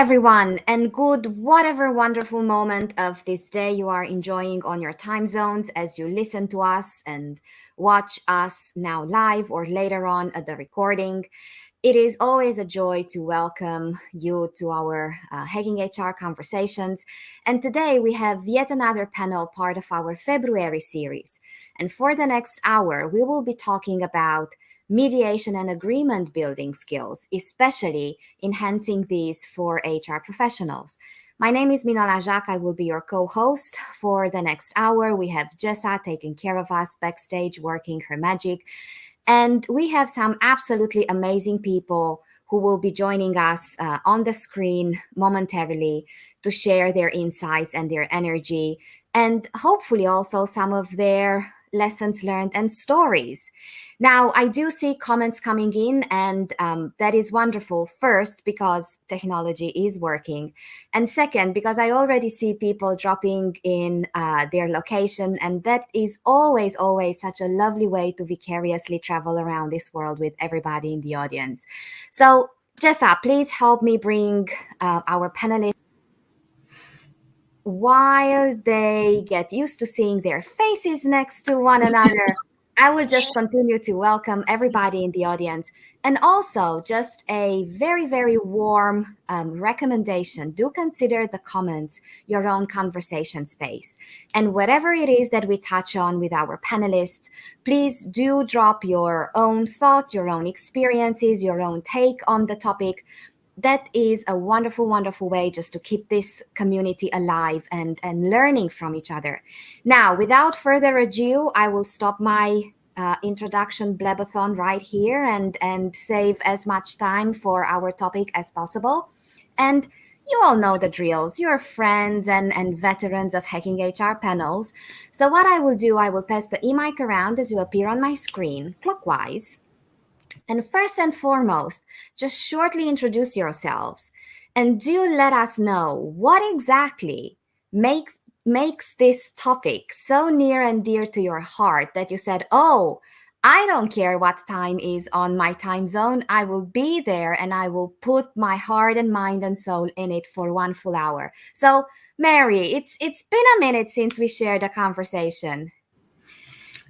everyone, and good whatever wonderful moment of this day you are enjoying on your time zones as you listen to us and watch us now live or later on at the recording. It is always a joy to welcome you to our Hacking HR conversations. And today we have yet another panel part of our February series. And for the next hour, we will be talking about mediation and agreement building skills, especially enhancing these for HR professionals. My name is Minola Jacques. I will be your co-host for the next hour. We have Jessa taking care of us backstage, working her magic. And we have some absolutely amazing people who will be joining us on the screen momentarily to share their insights and their energy, and hopefully also some of their lessons learned and stories. Now, I do see comments coming in, and that is wonderful. First, because technology is working. And second, because I already see people dropping in their location. And that is always, always such a lovely way to vicariously travel around this world with everybody in the audience. So, Jessa, please help me bring our panelists while they get used to seeing their faces next to one another. I will just continue to welcome everybody in the audience. And also, just a very, very warm recommendation. Do consider the comments your own conversation space. And whatever it is that we touch on with our panelists, please do drop your own thoughts, your own experiences, your own take on the topic. That is a wonderful, wonderful way just to keep this community alive and learning from each other. Now, without further ado, I will stop my introduction blabathon right here and save as much time for our topic as possible. And you all know the drills. You're friends and veterans of Hacking HR panels. So what I will do, I will pass the e-mic around as you appear on my screen, clockwise. And first and foremost, just shortly introduce yourselves and do let us know what exactly makes this topic so near and dear to your heart that you said, oh, I don't care what time is on my time zone. I will be there and I will put my heart and mind and soul in it for one full hour. So, Mary, it's been a minute since we shared a conversation.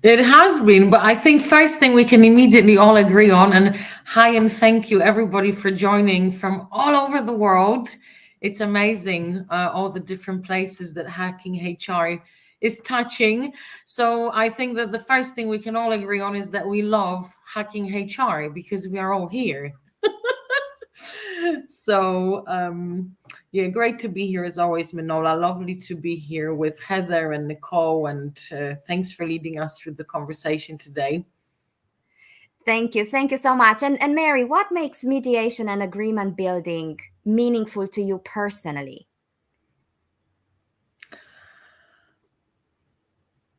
It has been, but I think first thing we can immediately all agree on, and hi and thank you everybody for joining from all over the world. It's amazing all the different places that Hacking HR is touching. So I think that the first thing we can all agree on is that we love Hacking HR because we are all here. So yeah, great to be here as always, Manola. Lovely to be here with Heather and Nicole, and thanks for leading us through the conversation today. Thank you. Thank you so much. And Mary, what makes mediation and agreement building meaningful to you personally?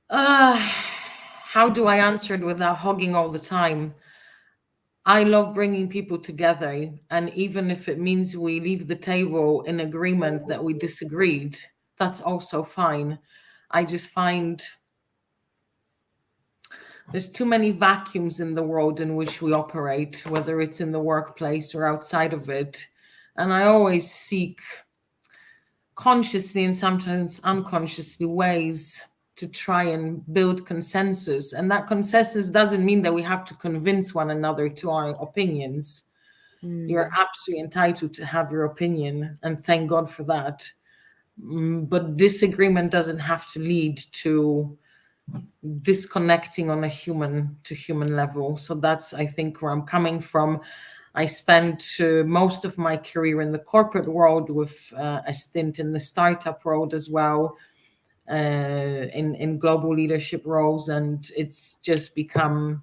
How do I answer it without hogging all the time? I love bringing people together, and even if it means we leave the table in agreement that we disagreed, that's also fine. I just find there's too many vacuums in the world in which we operate, whether it's in the workplace or outside of it. And I always seek consciously and sometimes unconsciously ways to try and build consensus. And that consensus doesn't mean that we have to convince one another to our opinions. You're absolutely entitled to have your opinion, and thank God for that. But disagreement doesn't have to lead to disconnecting on a human to human level. So that's, I think, where I'm coming from. I spent most of my career in the corporate world with a stint in the startup world as well, in global leadership roles, and it's just become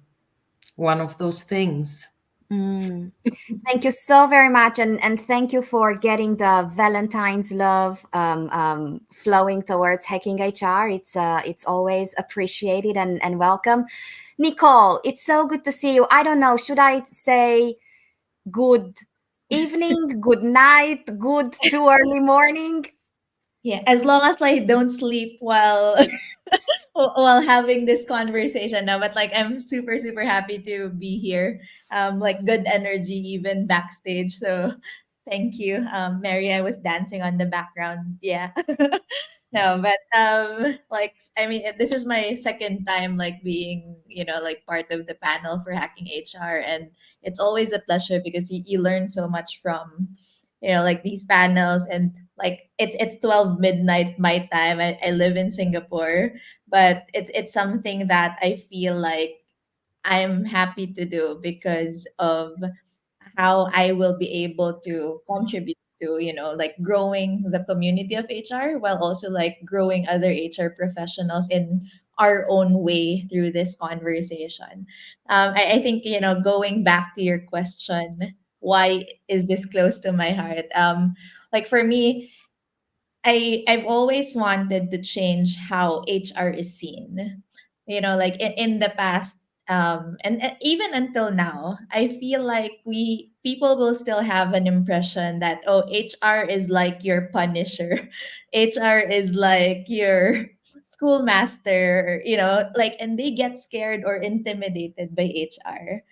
one of those things. Thank you so very much, and thank you for getting the Valentine's love flowing towards Hacking HR. It's always appreciated and welcome. Nicole, it's so good to see you. I don't know, should I say good evening, good night, good too early morning? Yeah, as long as I don't sleep while while having this conversation now, but like I'm super super happy to be here. Like good energy even backstage. So Thank you, Mary. I was dancing on the background. Yeah. No, but like I mean, this is my second time like being, like part of the panel for Hacking HR, and it's always a pleasure because you learn so much from, like these panels, and like it's 12 midnight my time. I live in Singapore, but it's something that I feel like I'm happy to do because of how I will be able to contribute to, like growing the community of HR while also like growing other HR professionals in our own way through this conversation. I think, going back to your question, why is this close to my heart? Like for me, I've always wanted to change how HR is seen. Like in the past, and even until now, I feel like we people will still have an impression that, oh, HR is like your punisher, HR is like your schoolmaster, like, and they get scared or intimidated by HR.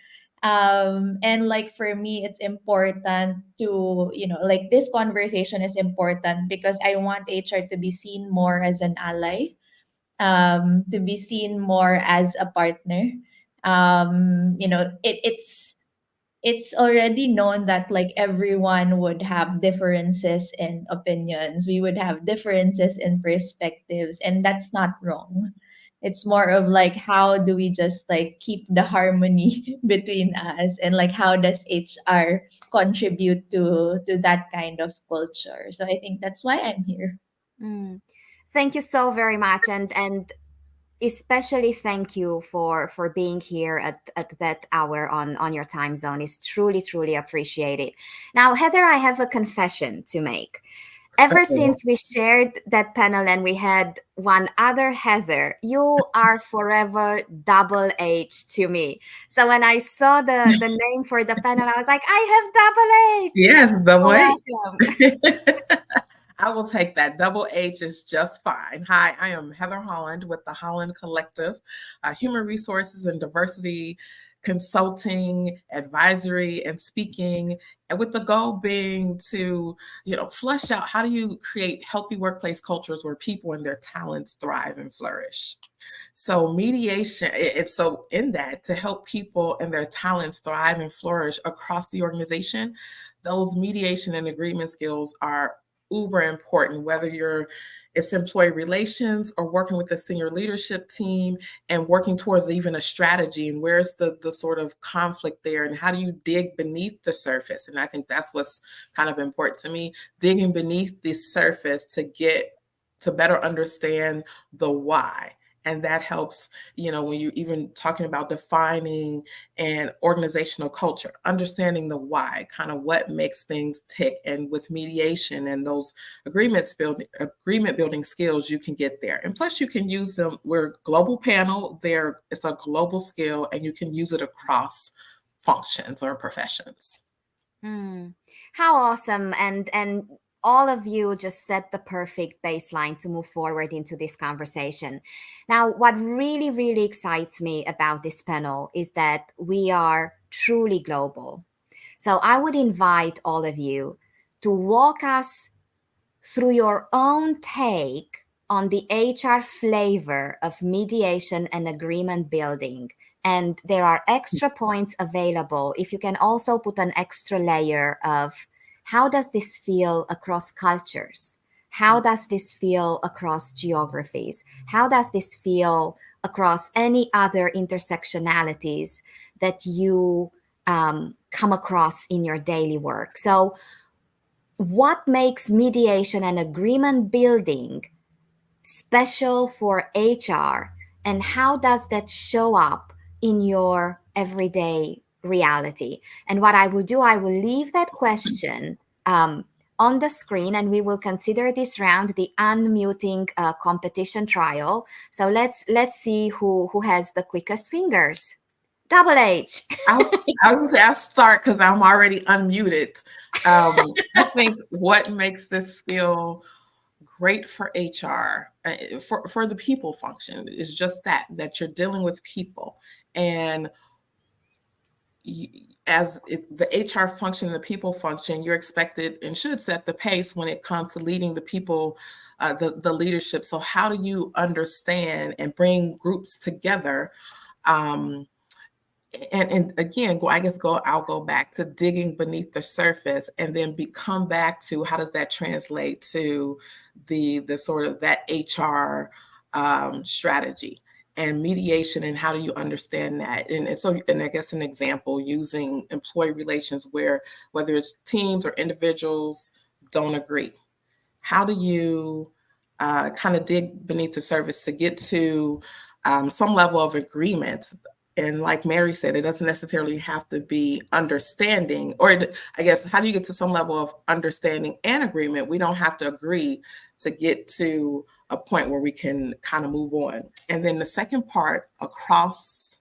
And like for me, it's important to, like this conversation is important because I want HR to be seen more as an ally, to be seen more as a partner. It's already known that like everyone would have differences in opinions, we would have differences in perspectives, and that's not wrong. It's more of like how do we just like keep the harmony between us, and like how does HR contribute to that kind of culture. So I think that's why I'm here. Mm. Thank you so very much, and especially thank you for being here at that hour on your time zone. Is truly appreciated. Now, Heather, I have a confession to make. Ever Okay. since we shared that panel and we had one other Heather, you are forever double H to me. So when I saw the name for the panel, I was like, I have double H. Yes, double H. Welcome. I will take that. Double H is just fine. Hi, I am Heather Holland with the Holland Collective, human resources and diversity consulting, advisory, and speaking, and with the goal being to, flesh out how do you create healthy workplace cultures where people and their talents thrive and flourish. So mediation, it's so in that to help people and their talents thrive and flourish across the organization, those mediation and agreement skills are uber important, whether it's employee relations or working with the senior leadership team and working towards even a strategy, and where's the sort of conflict there, and how do you dig beneath the surface. And I think that's what's kind of important to me, digging beneath the surface to get to better understand the why. And that helps, when you're even talking about defining an organizational culture, understanding the why, kind of what makes things tick. And with mediation and those agreement building skills, you can get there. And plus you can use them. We're a global panel there. It's a global skill and you can use it across functions or professions. How awesome. And all of you just set the perfect baseline to move forward into this conversation. Now, what really excites me about this panel is that we are truly global. So I would invite all of you to walk us through your own take on the HR flavor of mediation and agreement building. And there are extra points available if you can also put an extra layer of how does this feel across cultures? How does this feel across geographies? How does this feel across any other intersectionalities that you come across in your daily work? So what makes mediation and agreement building special for HR, and how does that show up in your everyday reality? And what I will do, I will leave that question on the screen, and we will consider this round the unmuting competition trial. So let's see who has the quickest fingers. Double H. I was going to say I'll start because I'm already unmuted. I think what makes this feel great for HR, for the people function, is just that you're dealing with people, and the HR function, the people function, you're expected and should set the pace when it comes to leading the people, the leadership. So how do you understand and bring groups together? Um, and again, I'll go back to digging beneath the surface and then come back to how does that translate to the sort of that HR strategy and mediation, and how do you understand that? And I guess an example using employee relations, where whether it's teams or individuals don't agree, how do you kind of dig beneath the surface to get to some level of agreement? And like Mary said, it doesn't necessarily have to be understanding, I guess, how do you get to some level of understanding and agreement? We don't have to agree to get to a point where we can kind of move on. And then the second part, across,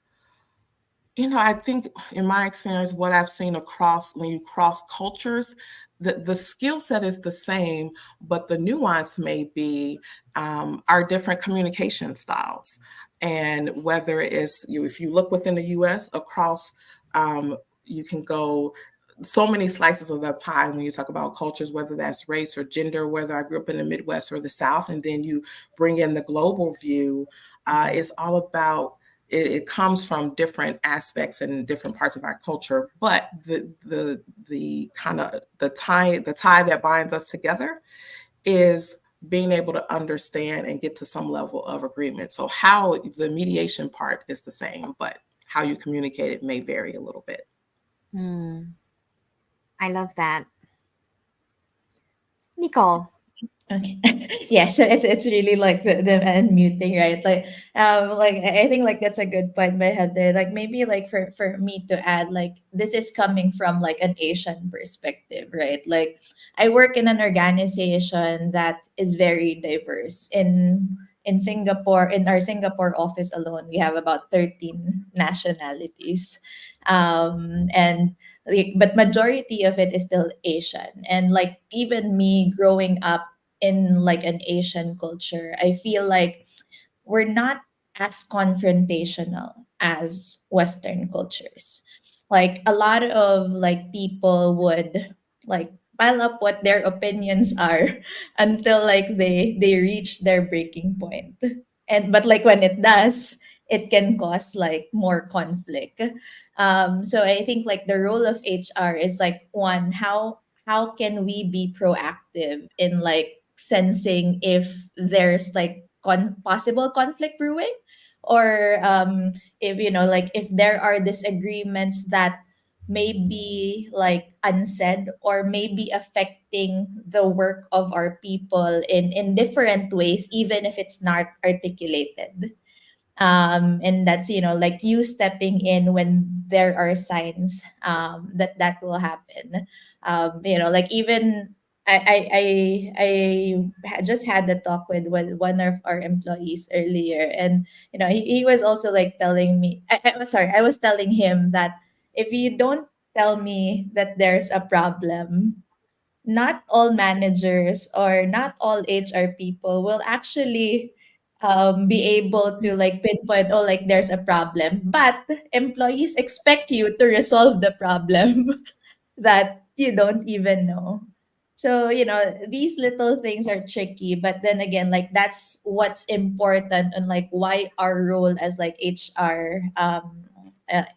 I think in my experience, what I've seen across, when you cross cultures, the skill set is the same, but the nuance may be our different communication styles. And whether it's if you look within the US across, you can go so many slices of the pie when you talk about cultures, whether that's race or gender, whether I grew up in the Midwest or the South, and then you bring in the global view. It's all about, it comes from different aspects and different parts of our culture, but the kind of the tie that binds us together is being able to understand and get to some level of agreement. So how the mediation part is the same, but how you communicate it may vary a little bit. I love that. Nicole. Okay. Yeah, so it's really like the unmuting, right? Like I think like that's a good point by Heather. Like maybe like for me to add, like this is coming from like an Asian perspective, right? Like I work in an organization that is very diverse. In Singapore, in our Singapore office alone, we have about 13 nationalities. And like, but majority of it is still Asian. And like even me growing up in like an Asian culture, I feel like we're not as confrontational as Western cultures. Like a lot of like people would like pile up what their opinions are until like they reach their breaking point. And but like when it does, it can cause like more conflict. So I think like the role of HR is like one, how can we be proactive in like sensing if there's like possible conflict brewing, or if like if there are disagreements that may be like unsaid or may be affecting the work of our people in different ways, even if it's not articulated. And that's like you stepping in when there are signs that will happen. Like even I just had a talk with one of our employees earlier, and he was also like telling me, I was telling him that if you don't tell me that there's a problem, not all managers or not all HR people will actually be able to like pinpoint, oh, like there's a problem. But employees expect you to resolve the problem that you don't even know. So, these little things are tricky, but then again, like that's what's important, and like why our role as like HR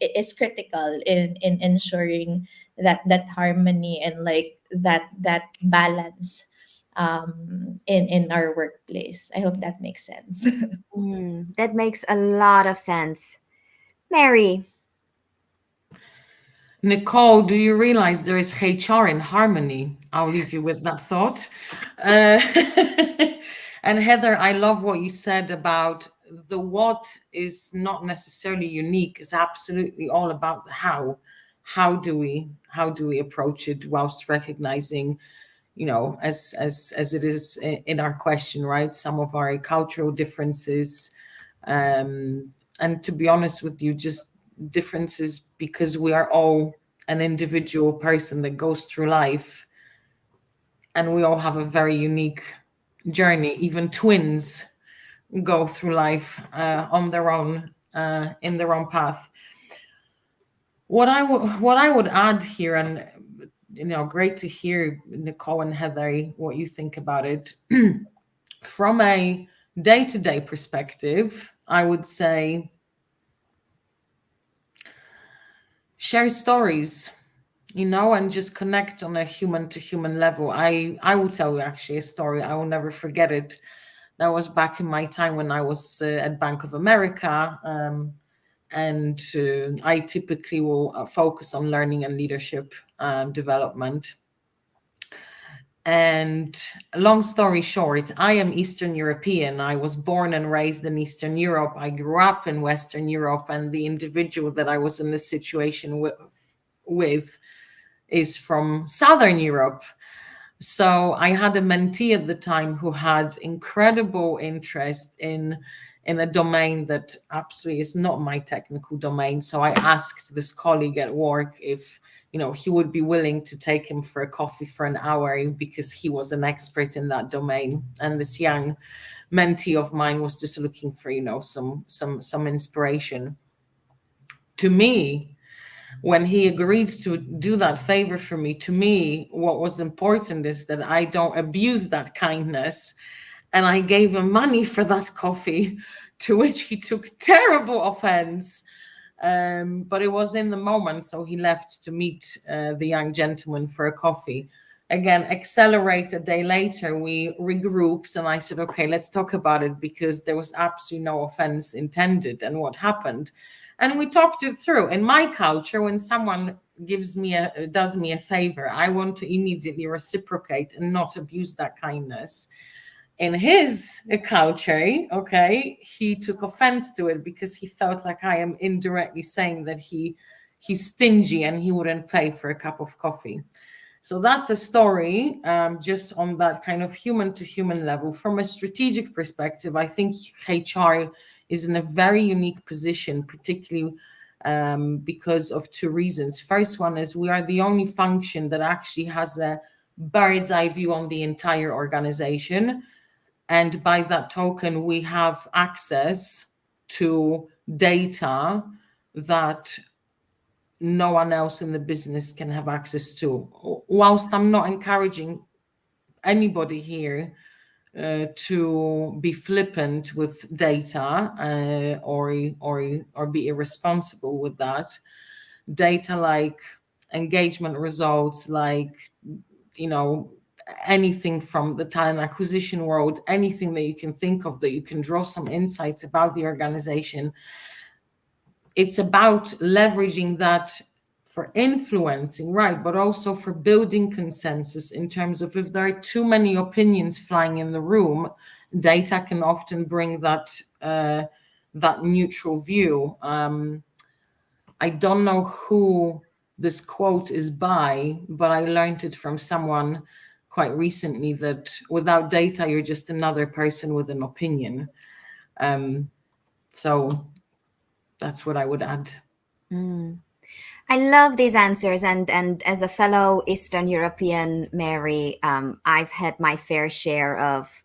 is critical in ensuring that harmony and like that balance in our workplace. I hope that makes sense. That makes a lot of sense. Mary. Nicole, do you realize there is HR in harmony? I'll leave you with that thought. Uh, and Heather, I love what you said about the what is not necessarily unique. It's absolutely all about the how. How do we approach it whilst recognizing, as it is in our question, right? Some of our cultural differences, and to be honest with you, just differences because we are all an individual person that goes through life, and we all have a very unique journey. Even twins go through life on their own, in their own path. What I would add here, and great to hear, Nicole and Heather, what you think about it. From a day-to-day perspective, I would say share stories, and just connect on a human to human level. I will tell you actually a story. I will never forget it. That was back in my time when I was at Bank of America. And I typically will focus on learning and leadership development. And long story short, I am Eastern European. I was born and raised in Eastern Europe. I grew up in Western Europe, and the individual that I was in this situation with is from Southern Europe. So I had a mentee at the time who had incredible interest in a domain that absolutely is not my technical domain. So I asked this colleague at work if he would be willing to take him for a coffee for an hour because he was an expert in that domain. And this young mentee of mine was just looking for some inspiration. To me, when he agreed to do that favor for me, to me, what was important is that I don't abuse that kindness. And I gave him money for that coffee, to which he took terrible offense. But it was in the moment, so he left to meet the young gentleman for a coffee. Again, accelerate a day later, we regrouped, and I said, okay, let's talk about it, because there was absolutely no offense intended and what happened. And we talked it through. In my culture, when someone does me a favor, I want to immediately reciprocate and not abuse that kindness. In his culture, okay, he took offense to it because he felt like I am indirectly saying that he's stingy and he wouldn't pay for a cup of coffee. So that's a story, just on that kind of human to human level. From a strategic perspective, I think HR is in a very unique position, particularly because of two reasons. First one is we are the only function that actually has a bird's eye view on the entire organization. And by that token, we have access to data that no one else in the business can have access to. Whilst I'm not encouraging anybody here to be flippant with data or be irresponsible with that, data like engagement results, like anything from the talent acquisition world, anything that you can think of that you can draw some insights about the organization. It's about leveraging that for influencing, right? But also for building consensus in terms of if there are too many opinions flying in the room, data can often bring that neutral view. I don't know who this quote is by, but I learned it from someone quite recently, that without data, you're just another person with an opinion. So that's what I would add. I love these answers, and as a fellow Eastern European, Mary, I've had my fair share of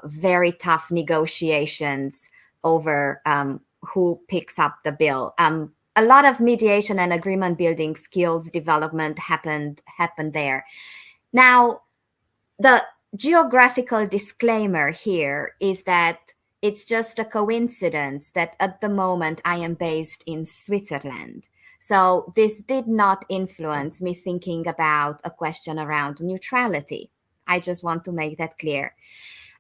very tough negotiations over who picks up the bill. A lot of mediation and agreement building skills development happened there. Now, the geographical disclaimer here is that it's just a coincidence that at the moment I am based in Switzerland. So this did not influence me thinking about a question around neutrality. I just want to make that clear.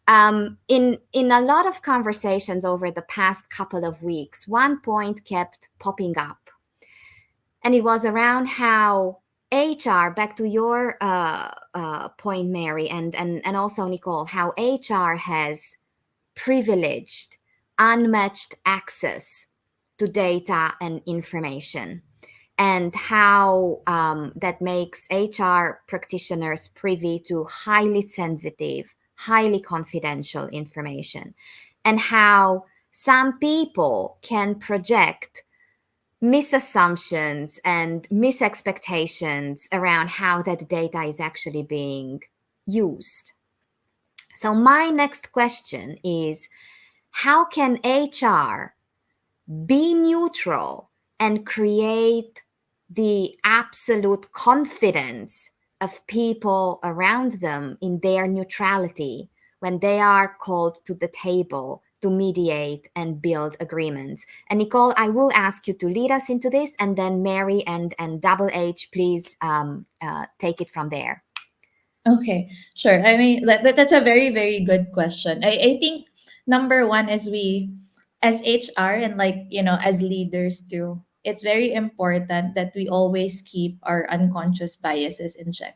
In a lot of conversations over the past couple of weeks, one point kept popping up. And it was around how HR, back to your point, Mary, and also Nicole, how HR has privileged, unmatched access to data and information, and how that makes HR practitioners privy to highly sensitive, highly confidential information, and how some people can project misassumptions and misexpectations around how that data is actually being used. So my next question is, how can HR be neutral and create the absolute confidence of people around them in their neutrality when they are called to the table to mediate and build agreements. And Nicole, I will ask you to lead us into this, and then Mary and Double H, please take it from there. Okay, sure. I mean, that's a very, very good question. I think number one is we, as HR and like, as leaders too, it's very important that we always keep our unconscious biases in check.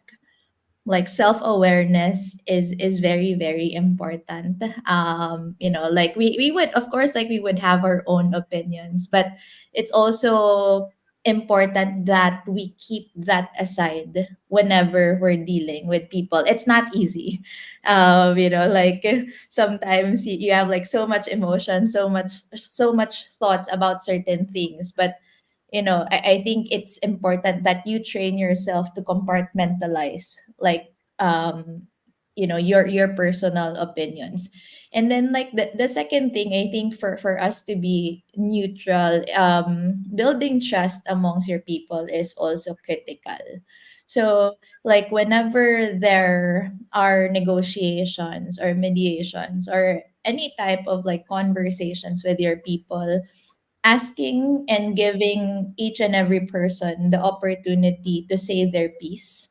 Like self-awareness is very, very important. Like we would, of course, like we would have our own opinions, but it's also important that we keep that aside whenever we're dealing with people. It's not easy. Like sometimes you have like so much emotion, so much thoughts about certain things, but I think it's important that you train yourself to compartmentalize like your personal opinions. And then like the second thing, I think for us to be neutral, building trust amongst your people is also critical. So like whenever there are negotiations or mediations or any type of like conversations with your people, asking and giving each and every person the opportunity to say their piece,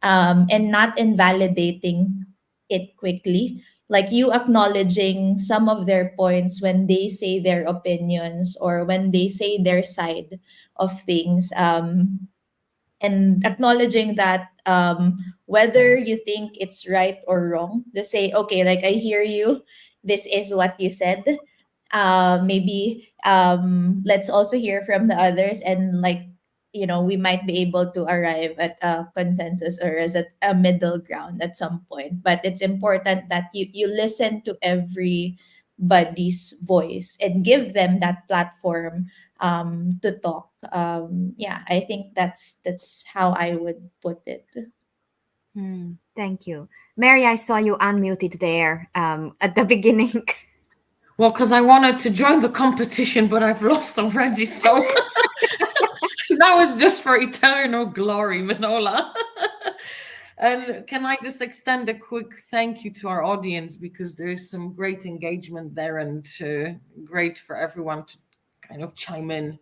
and not invalidating it quickly. Like you acknowledging some of their points when they say their opinions or when they say their side of things, and acknowledging that, whether you think it's right or wrong, just say, okay, like I hear you, this is what you said. Maybe let's also hear from the others, and like we might be able to arrive at a consensus or as a middle ground at some point. But it's important that you listen to everybody's voice and give them that platform to talk. Yeah, I think that's how I would put it. Thank you. Mary, I saw you unmuted there at the beginning. Well, because I wanted to join the competition, but I've lost already. So now it's just for eternal glory, Manola. And can I just extend a quick thank you to our audience, because there is some great engagement there, and great for everyone to kind of chime in.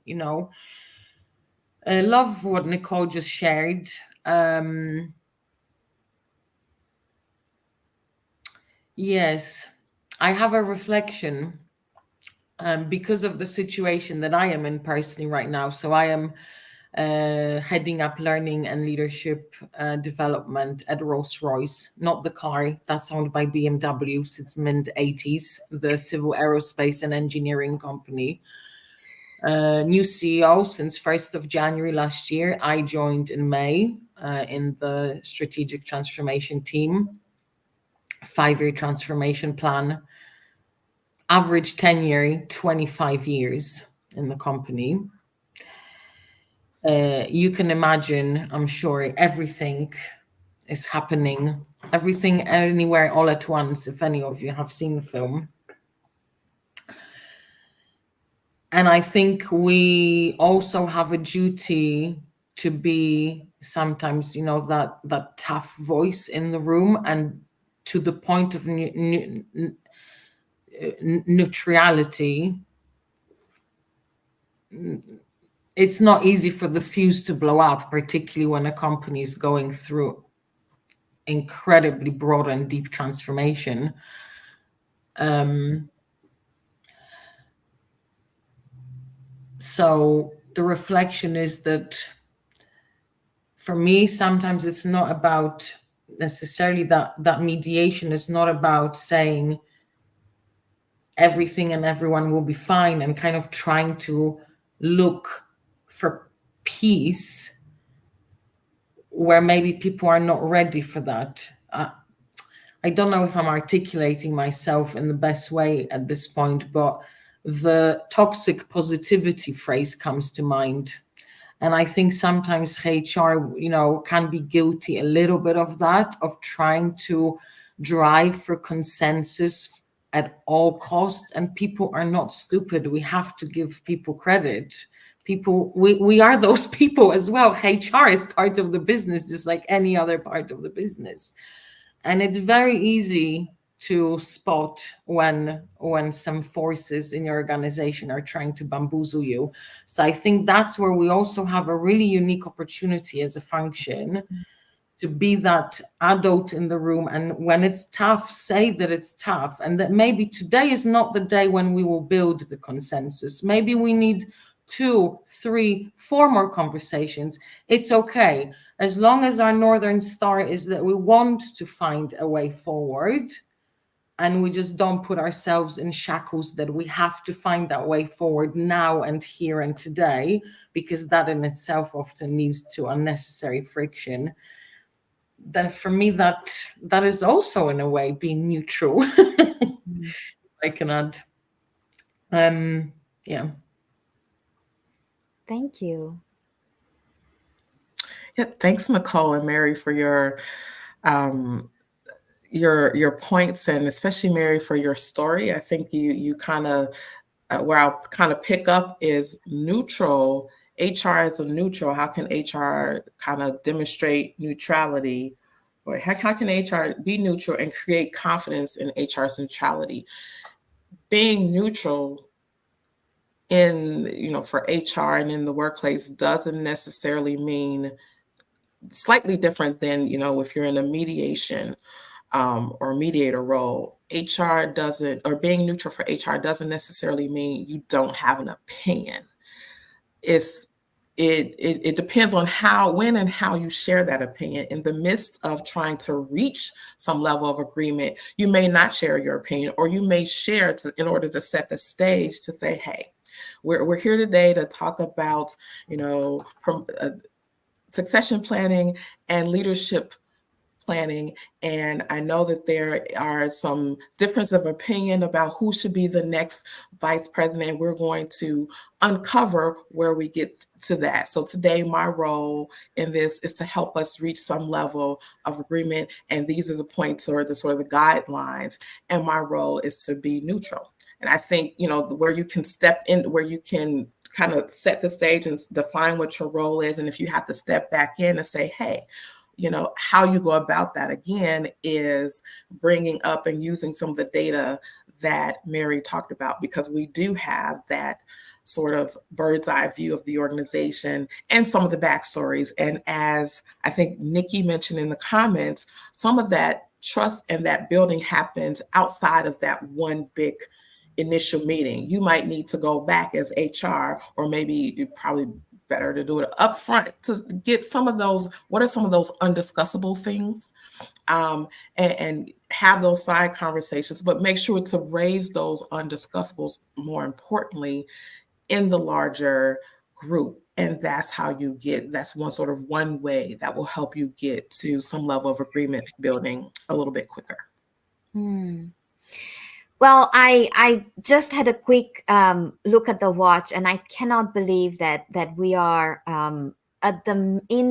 I love what Nicole just shared. Yes, I have a reflection because of the situation that I am in personally right now. So I am heading up learning and leadership development at Rolls-Royce, not the car that's owned by BMW since mid-80s, the civil aerospace and engineering company. New CEO since 1st of January last year. I joined in May in the strategic transformation team, 5-year transformation plan, average tenure 25 years in the company. You can imagine, I'm sure, everything is happening, everything anywhere all at once, if any of you have seen the film. And I think we also have a duty to be sometimes, that tough voice in the room, and to the point of neutrality. It's not easy for the fuse to blow up, particularly when a company is going through incredibly broad and deep transformation. So the reflection is that for me, sometimes it's not about necessarily that mediation is not about saying everything and everyone will be fine and kind of trying to look for peace where maybe people are not ready for that. I don't know if I'm articulating myself in the best way at this point, but the toxic positivity phrase comes to mind. And I think sometimes HR, can be guilty a little bit of that, of trying to drive for consensus at all costs. And people are not stupid. We have to give people credit. People, we are those people as well. HR is part of the business, just like any other part of the business. And it's very easy to spot when some forces in your organization are trying to bamboozle you. So I think that's where we also have a really unique opportunity as a function to be that adult in the room. And when it's tough, say that it's tough, and that maybe today is not the day when we will build the consensus. Maybe we need 2, 3, 4 more conversations. It's okay. As long as our Northern Star is that we want to find a way forward, and we just don't put ourselves in shackles that we have to find that way forward now and here and today, because that in itself often leads to unnecessary friction. Then for me, that is also in a way being neutral. I can add. Yeah. Thank you. Yeah, thanks, Nicole and Mary, for um, your points, and especially Mary for your story. I think you kind of where I'll kind of pick up is neutral. HR as a neutral. How can HR kind of demonstrate neutrality, or how can HR be neutral and create confidence in HR's neutrality? Being neutral in, for HR and in the workplace doesn't necessarily mean, slightly different than, if you're in a mediation or mediator role. HR doesn't, or being neutral for HR doesn't necessarily mean you don't have an opinion. It depends on when and how you share that opinion. In the midst of trying to reach some level of agreement, you may not share your opinion, or you may share in order to set the stage to say, hey, we're here today to talk about, succession planning and leadership planning. And I know that there are some difference of opinion about who should be the next vice president. We're going to uncover where we get to that. So today, my role in this is to help us reach some level of agreement. And these are the points, or the sort of the guidelines. And my role is to be neutral. And I think, where you can step in, where you can kind of set the stage and define what your role is. And if you have to step back in and say, hey, how you go about that, again, is bringing up and using some of the data that Mary talked about, because we do have that sort of bird's eye view of the organization and some of the backstories. And as I think Nikki mentioned in the comments, some of that trust and that building happens outside of that one big initial meeting. You might need to go back as HR, or maybe you probably better to do it up front to get some of those, what are some of those undiscussable things, and have those side conversations, but make sure to raise those undiscussables, more importantly, in the larger group. And that's how that's one way that will help you get to some level of agreement building a little bit quicker. Well, I just had a quick look at the watch, and I cannot believe that we are in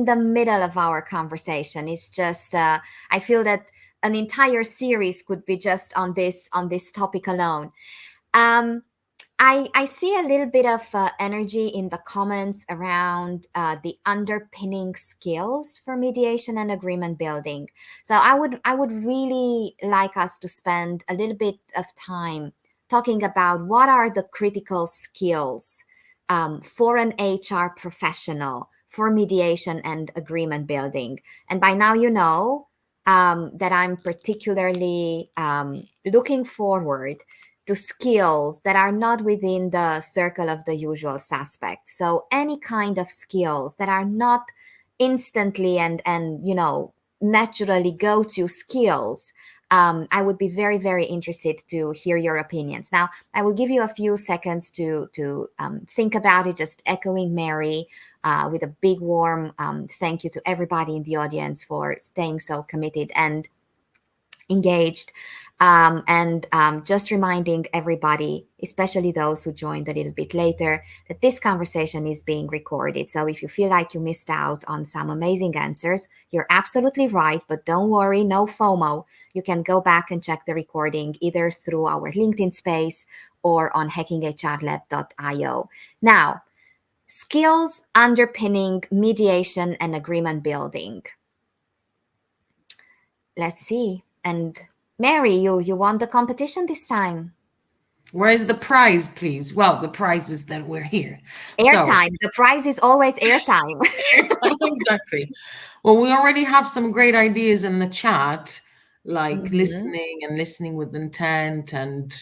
the middle of our conversation. It's just I feel that an entire series could be just on this topic alone. I see a little bit of energy in the comments around the underpinning skills for mediation and agreement building. So I would really like us to spend a little bit of time talking about what are the critical skills for an HR professional for mediation and agreement building. And by now you know that I'm particularly looking forward to skills that are not within the circle of the usual suspects. So any kind of skills that are not instantly and naturally go-to skills. I would be very, very interested to hear your opinions. Now, I will give you a few seconds to think about it, just echoing Mary with a big warm thank you to everybody in the audience for staying so committed and engaged. Just reminding everybody, especially those who joined a little bit later, that this conversation is being recorded. So if you feel like you missed out on some amazing answers, you're absolutely right, but don't worry, no FOMO. You can go back and check the recording either through our LinkedIn space or on hackinghrlab.io. Now, skills underpinning mediation and agreement building. Let's see. And Mary, you won the competition this time. Where is the prize, please? Well, the prize is that we're here. Airtime. The prize is always airtime. Exactly. Well, we already have some great ideas in the chat, like listening with intent, and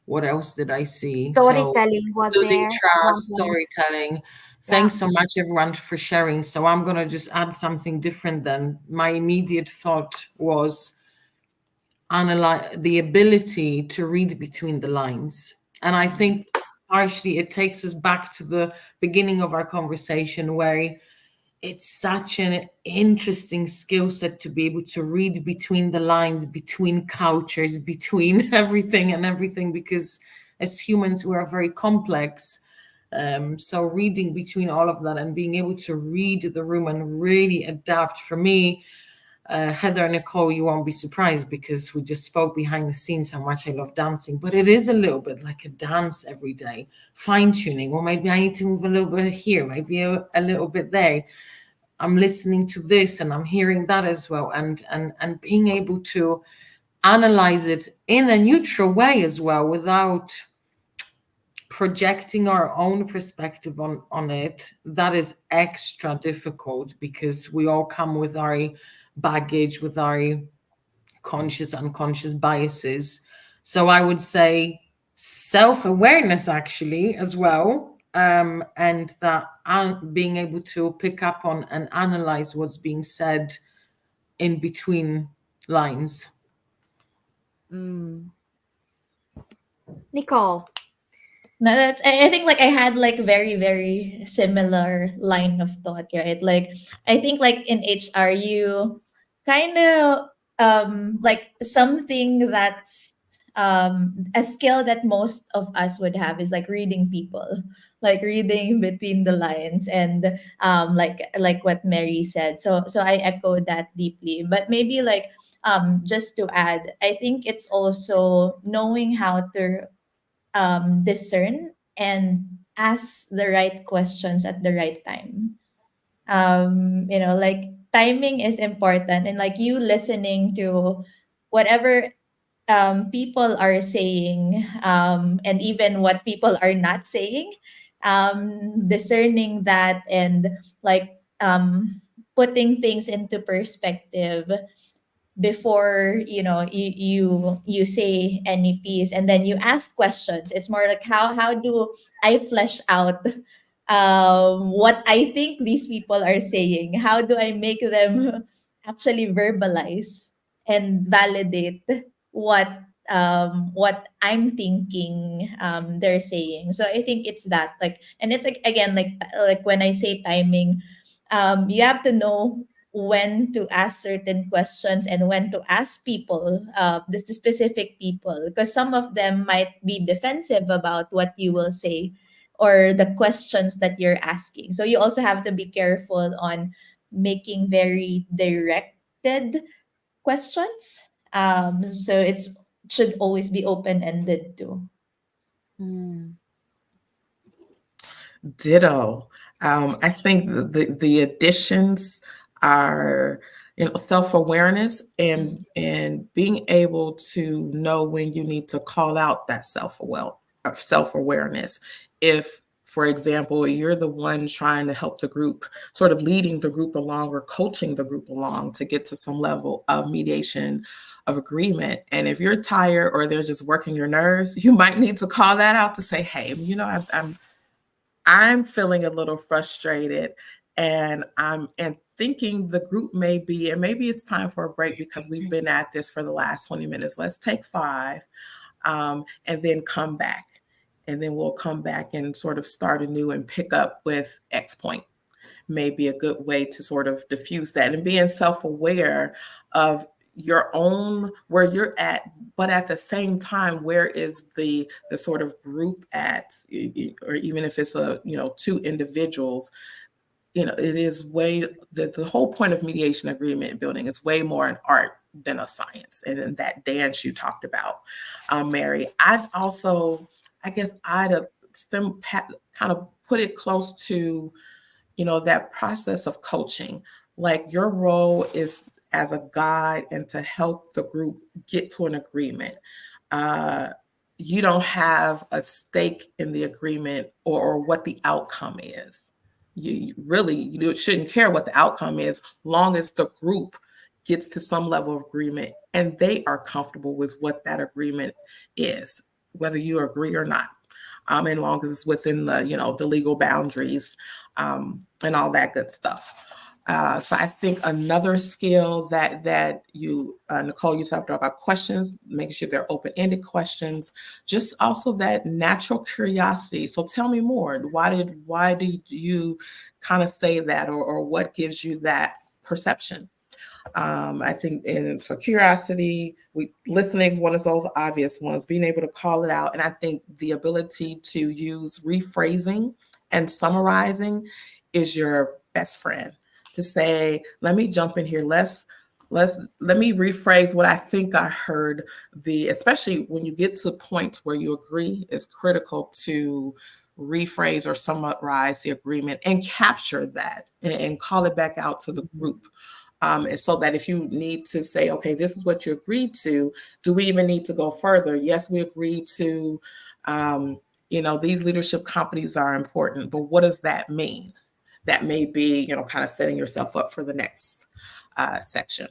what else did I see? So Storytelling was building there at one trust, point. storytelling. Yeah. Thanks so much, everyone, for sharing. So I'm gonna just add something different then. My immediate thought was analyze the ability to read between the lines. And I think partially it takes us back to the beginning of our conversation, where it's such an interesting skill set to be able to read between the lines, between cultures, between everything and everything, because as humans we are very complex. So reading between all of that and being able to read the room and really adapt, for me, Heather and Nicole, you won't be surprised because we just spoke behind the scenes how much I love dancing, but it is a little bit like a dance every day, fine tuning. Well, maybe I need to move a little bit here, maybe a little bit there. I'm listening to this and I'm hearing that as well, and being able to analyze it in a neutral way as well, without projecting our own perspective on it. That is extra difficult because we all come with our baggage, with our conscious, unconscious biases. So I would say self-awareness actually as well, and that being able to pick up on and analyze what's being said in between lines. Nicole. No, that's I think like I had like very, very similar line of thought, right? Like I think like in HR you kind of like something that's a skill that most of us would have is like reading people, like reading between the lines, and like what Mary said. So I echo that deeply. But maybe like just to add, I think it's also knowing how to discern and ask the right questions at the right time. Like timing is important, and like you listening to whatever people are saying, and even what people are not saying, discerning that, and like putting things into perspective before you say any piece, and then you ask questions. It's more like how do I flesh out what I think these people are saying? How do I make them actually verbalize and validate what I'm thinking they're saying? So I think it's that, like, and it's like again like when I say timing, you have to know when to ask certain questions and when to ask people, the specific people, because some of them might be defensive about what you will say or the questions that you're asking. So you also have to be careful on making very directed questions. So it's should always be open ended too. Ditto. I think the additions are, self-awareness and being able to know when you need to call out that self-awareness. If, for example, you're the one trying to help the group, sort of leading the group along or coaching the group along to get to some level of mediation of agreement. And if you're tired or they're just working your nerves, you might need to call that out to say, hey, I'm feeling a little frustrated, and thinking the group may be, and maybe it's time for a break because we've been at this for the last 20 minutes. Let's take 5, and then come back. And then we'll come back and sort of start anew and pick up with X point. May be a good way to sort of diffuse that, and being self-aware of your own, where you're at, but at the same time, where is the sort of group at, or even if it's 2 individuals, it is the whole point of mediation agreement building, it's way more an art than a science. And then that dance you talked about, Mary, I guess I'd have kind of put it close to, that process of coaching. Like your role is as a guide and to help the group get to an agreement. Uh, you don't have a stake in the agreement or what the outcome is. You shouldn't care what the outcome is, long as the group gets to some level of agreement and they are comfortable with what that agreement is, whether you agree or not. And long as it's within the legal boundaries, and all that good stuff. So I think another skill that you, Nicole, you talked about questions, making sure they're open-ended questions, just also that natural curiosity. So tell me more. Why did you kind of say that, or what gives you that perception? I think, and for curiosity, listening is one of those obvious ones, being able to call it out. And I think the ability to use rephrasing and summarizing is your best friend. To say, let me jump in here. Let me rephrase what I think I heard. Especially when you get to points where you agree, it's critical to rephrase or summarize the agreement and capture that and call it back out to the group. And so that if you need to say, okay, this is what you agreed to, do we even need to go further? Yes, we agreed to, these leadership companies are important, but what does that mean? That may be, kind of setting yourself up for the next section.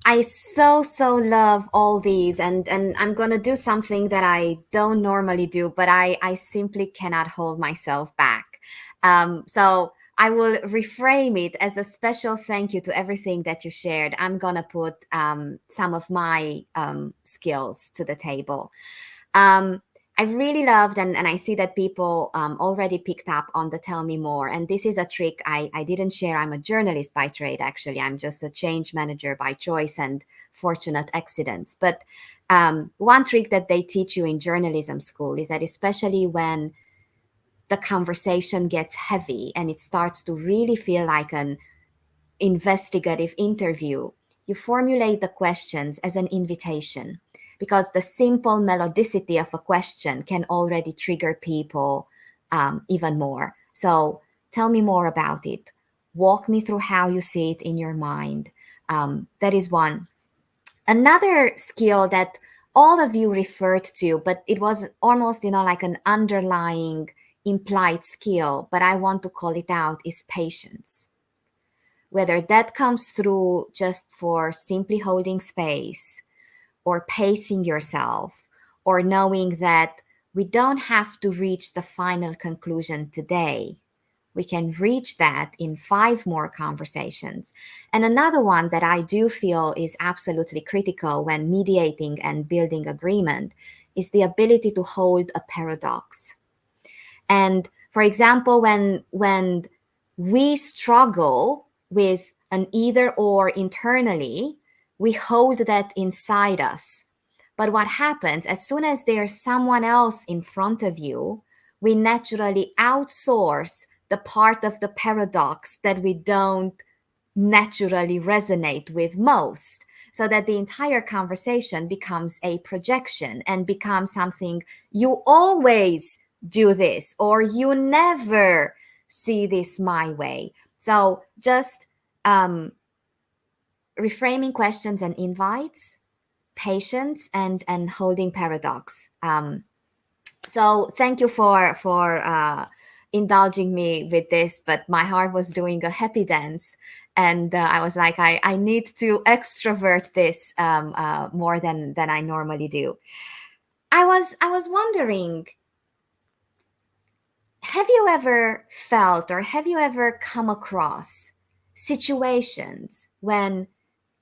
I so love all these, and I'm gonna do something that I don't normally do, but I simply cannot hold myself back. So I will reframe it as a special thank you to everything that you shared. I'm gonna put some of my skills to the table. I really loved, and I see that people already picked up on the tell me more. And this is a trick I didn't share. I'm a journalist by trade, actually. I'm just a change manager by choice and fortunate accidents. But one trick that they teach you in journalism school is that, especially when the conversation gets heavy and it starts to really feel like an investigative interview, you formulate the questions as an invitation, because the simple melodicity of a question can already trigger people even more. So tell me more about it. Walk me through how you see it in your mind. That is one. Another skill that all of you referred to, but it was almost, like an underlying implied skill, but I want to call it out, is patience. Whether that comes through just for simply holding space or pacing yourself, or knowing that we don't have to reach the final conclusion today. We can reach that in 5 more conversations. And another one that I do feel is absolutely critical when mediating and building agreement is the ability to hold a paradox. And for example, when we struggle with an either or internally, we hold that inside us. But what happens as soon as there's someone else in front of you, we naturally outsource the part of the paradox that we don't naturally resonate with most, so that the entire conversation becomes a projection and becomes something, you always do this, or you never see this my way. So just reframing questions and invites, patience, and holding paradox. So thank you for indulging me with this, but my heart was doing a happy dance, and I was like, I need to extrovert this more than I normally do. I was wondering, have you ever felt, or have you ever come across situations when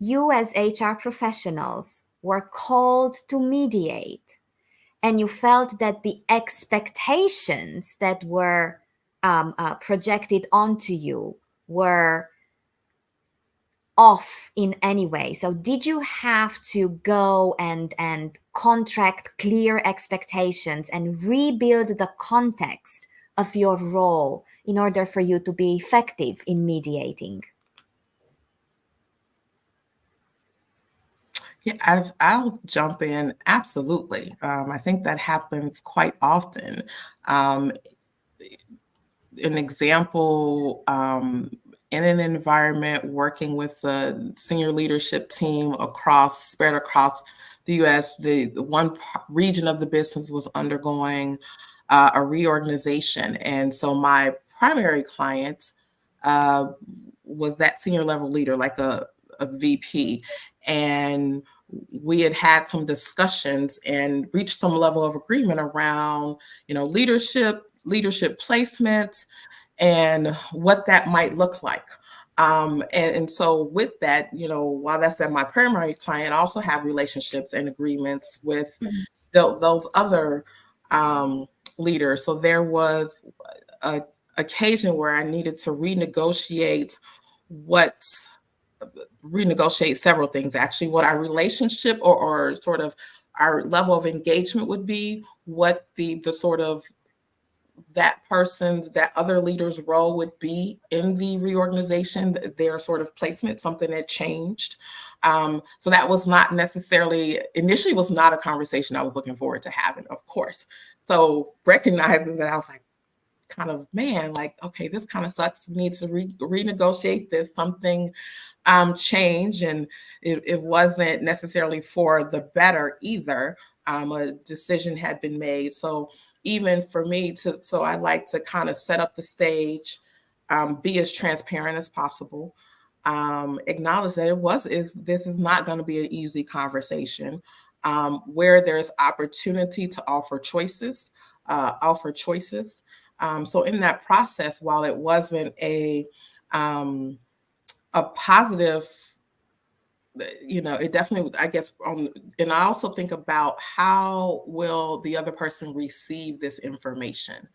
you as HR professionals were called to mediate, and you felt that the expectations that were projected onto you were off in any way? So did you have to go and contract clear expectations and rebuild the context of your role in order for you to be effective in mediating? Yeah, I'll jump in. Absolutely. I think that happens quite often. Um, an example in an environment working with the senior leadership team spread across the U.S. The one region of the business was undergoing a reorganization, and so my primary client was that senior level leader, like a VP, and we had some discussions and reached some level of agreement around, leadership placement and what that might look like. And so with that, while that's at my primary client, I also have relationships and agreements with those other leaders. So there was a occasion where I needed to what renegotiate several things, actually, what our relationship or sort of our level of engagement would be, what the sort of that other leader's role would be in the reorganization, their sort of placement, something that changed. So that was not necessarily, initially was not a conversation I was looking forward to having, of course. So recognizing that, I was like, kind of, man, like, okay, this kind of sucks. We need to renegotiate this. Something change, and it wasn't necessarily for the better either. A decision had been made. So even for me so I like to kind of set up the stage, be as transparent as possible, acknowledge that this is not going to be an easy conversation, where there's opportunity to offer choices. So in that process, while it wasn't a positive, it definitely, I guess, and I also think about how will the other person receive this information.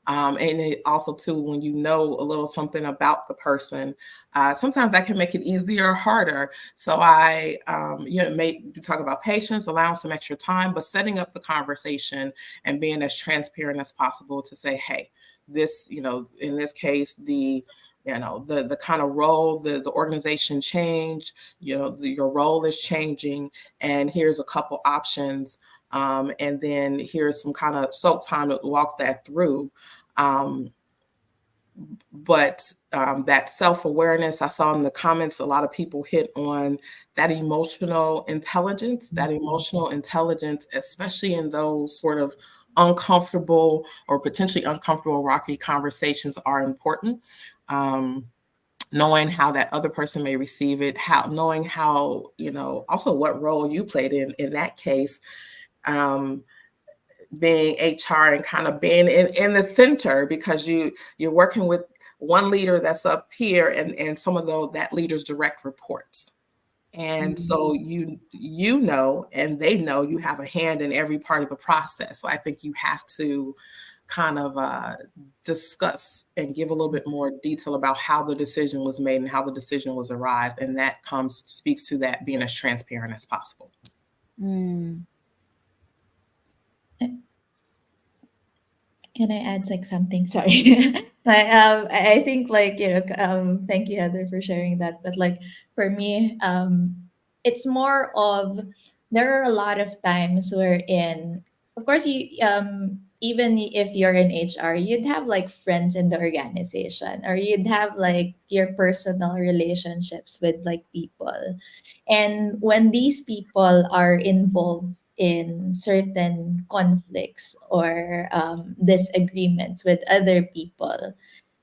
And it also too, when you know a little something about the person, sometimes that can make it easier or harder. So I, you talk about patience, allowing some extra time, but setting up the conversation and being as transparent as possible to say, hey, this, in this case, the kind of role, the organization changed, your role is changing, and here's a couple options. And then here's some kind of soak time that walks that through. But that self-awareness, I saw in the comments, a lot of people hit on that emotional intelligence, especially in those sort of uncomfortable or potentially uncomfortable, rocky conversations, are important. Knowing how that other person may receive it, knowing how, also what role you played in that case, being HR and kind of being in the center, because you're working with one leader that's up here and some of that leader's direct reports. And so and they know you have a hand in every part of the process. So I think you have to kind of discuss and give a little bit more detail about how the decision was made and how the decision was arrived. And that speaks to that being as transparent as possible. Can I add like something? Sorry. I think like, thank you, Heather, for sharing that. But like for me, it's more of, there are a lot of times wherein, of course, even if you're in HR, you'd have like friends in the organization, or you'd have like your personal relationships with like people. And when these people are involved in certain conflicts or disagreements with other people,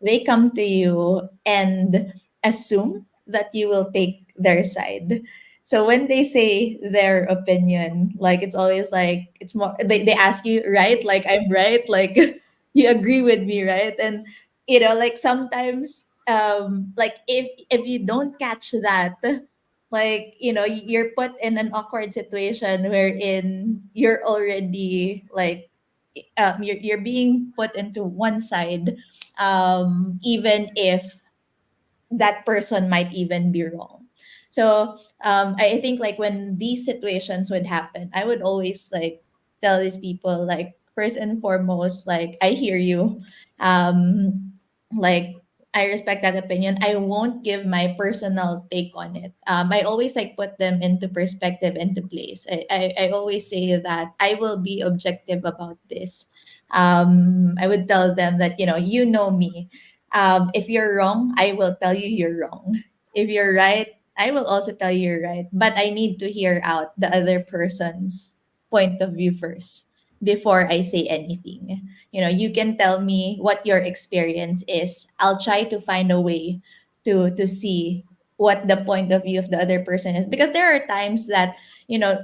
they come to you and assume that you will take their side. So when they say their opinion, like it's always like, it's more, they ask you, right? Like, I'm right? Like, you agree with me, right? And, like sometimes, like if you don't catch that, like you're put in an awkward situation wherein you're already like you're being put into one side, even if that person might even be wrong. So I think like when these situations would happen, I would always like tell these people, like, first and foremost, like, I hear you, like, I respect that opinion. I won't give my personal take on it. I always like put them into perspective, into place. I always say that I will be objective about this. I would tell them that, you know me. If you're wrong, I will tell you you're wrong. If you're right, I will also tell you you're right. But I need to hear out the other person's point of view first before I say anything. You can tell me what your experience is. I'll try to find a way to see what the point of view of the other person is, because there are times that, you know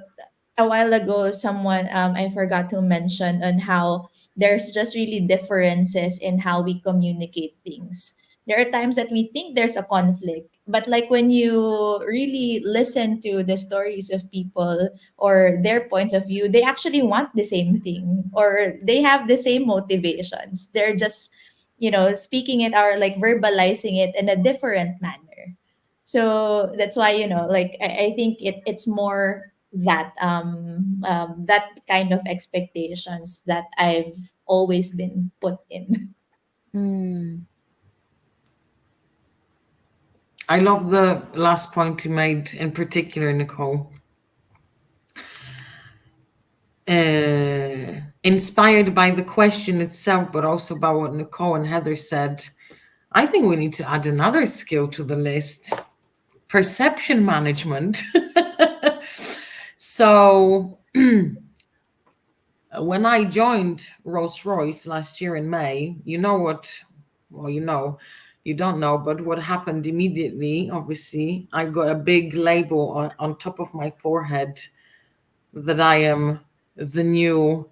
a while ago, someone, I forgot to mention on how there's just really differences in how we communicate things. There are times that we think there's a conflict, but like when you really listen to the stories of people or their points of view, they actually want the same thing, or they have the same motivations. They're just, speaking it, or like verbalizing it in a different manner. So that's why, like, I think it's more that, that kind of expectations that I've always been put in. Mm. I love the last point you made in particular, Nicole. Inspired by the question itself, but also by what Nicole and Heather said, I think we need to add another skill to the list: perception management. So, when I joined Rolls-Royce last year in May, you know what? Well, you don't know, but what happened immediately, obviously, I got a big label on top of my forehead that I am the new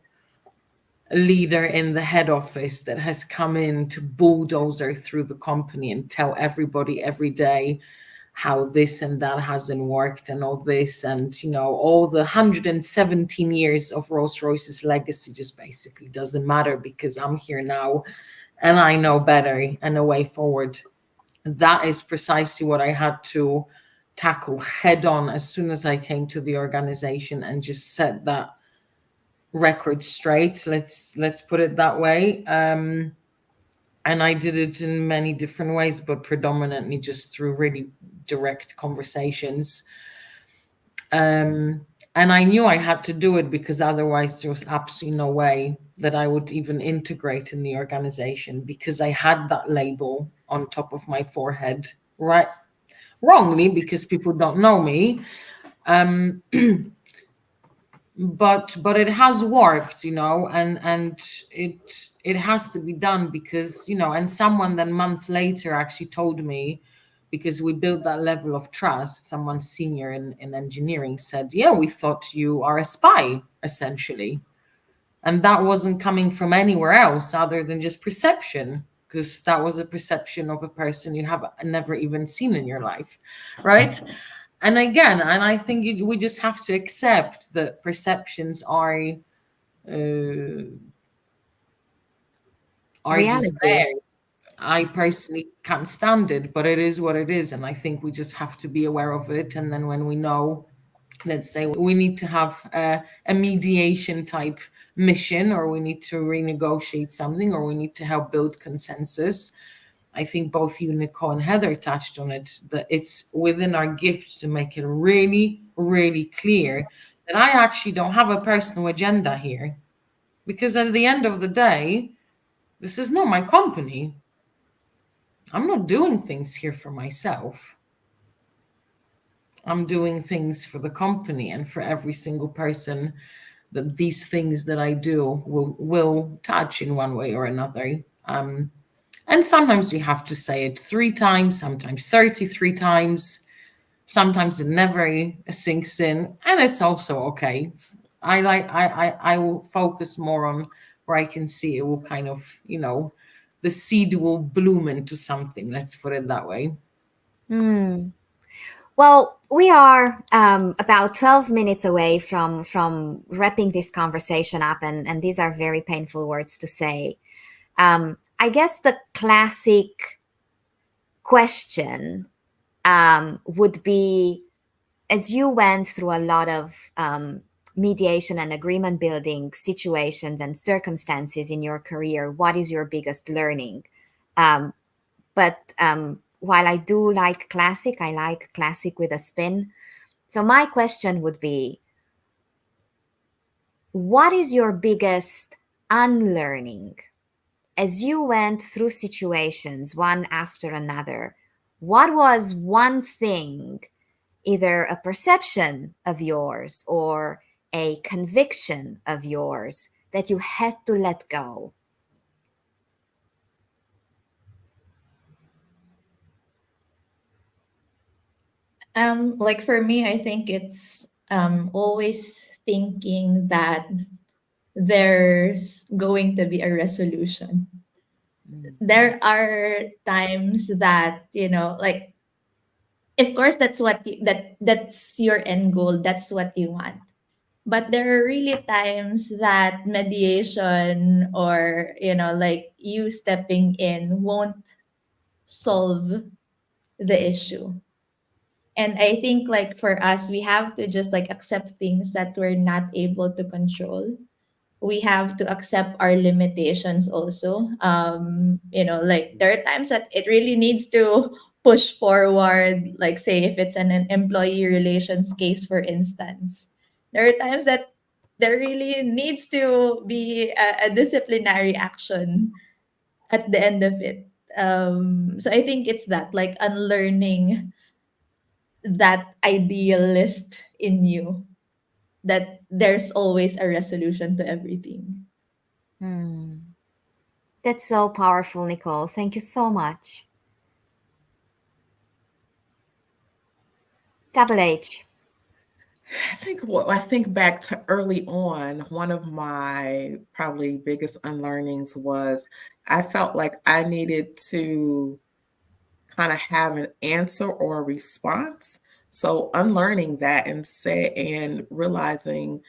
leader in the head office that has come in to bulldozer through the company and tell everybody every day how this and that hasn't worked and all this, and all the 117 years of Rolls-Royce's legacy just basically doesn't matter because I'm here now and I know better and a way forward. That is precisely what I had to tackle head on as soon as I came to the organization and just set that record straight. Let's put it that way. And I did it in many different ways, but predominantly just through really direct conversations. And I knew I had to do it because otherwise there was absolutely no way that I would even integrate in the organization, because I had that label on top of my forehead, right? Wrongly, because people don't know me. But it has worked, and it has to be done because, and someone then months later actually told me, because we built that level of trust, someone senior in engineering said, yeah, we thought you are a spy, essentially. And that wasn't coming from anywhere else other than just perception, because that was a perception of a person you have never even seen in your life, right? And again, and I think we just have to accept that perceptions are just Reality. there. I personally can't stand it, but it is what it is, and I think we just have to be aware of it. And then when we know, let's say we need to have a mediation type mission, or we need to renegotiate something, or we need to help build consensus, I think both you, Nicole, and Heather touched on it, that it's within our gift to make it really, really clear that I actually don't have a personal agenda here. Because at the end of the day, this is not my company. I'm not doing things here for myself. I'm doing things for the company and for every single person that these things that I do will touch in one way or another. And sometimes you have to say it 3 times, sometimes 33 times, sometimes it never sinks in, and it's also okay. I will focus more on where I can see it will kind of, the seed will bloom into something. Let's put it that way. Mm. Well, we are about 12 minutes away from wrapping this conversation up, and these are very painful words to say. I guess the classic question would be, as you went through a lot of mediation and agreement building situations and circumstances in your career, what is your biggest learning? But while I do like classic, I like classic with a spin. So my question would be, what is your biggest unlearning as you went through situations one after another? What was one thing, either a perception of yours or a conviction of yours, that you had to let go? Like for me, I think it's always thinking that there's going to be a resolution. There are times that, like, of course that's that's your end goal, that's what you want. But there are really times that mediation, or like you stepping in, won't solve the issue. And I think, like, for us, we have to just like accept things that we're not able to control. We have to accept our limitations also. Like, there are times that it really needs to push forward, like, say if it's an employee relations case, for instance. There are times that there really needs to be a disciplinary action at the end of it. So I think it's that, like, unlearning that idealist in you, that there's always a resolution to everything. Hmm. That's so powerful, Nicole. Thank you so much. Double H. I think back to early on, one of my probably biggest unlearnings was I felt like I needed to kind of have an answer or a response. So unlearning that and realizing,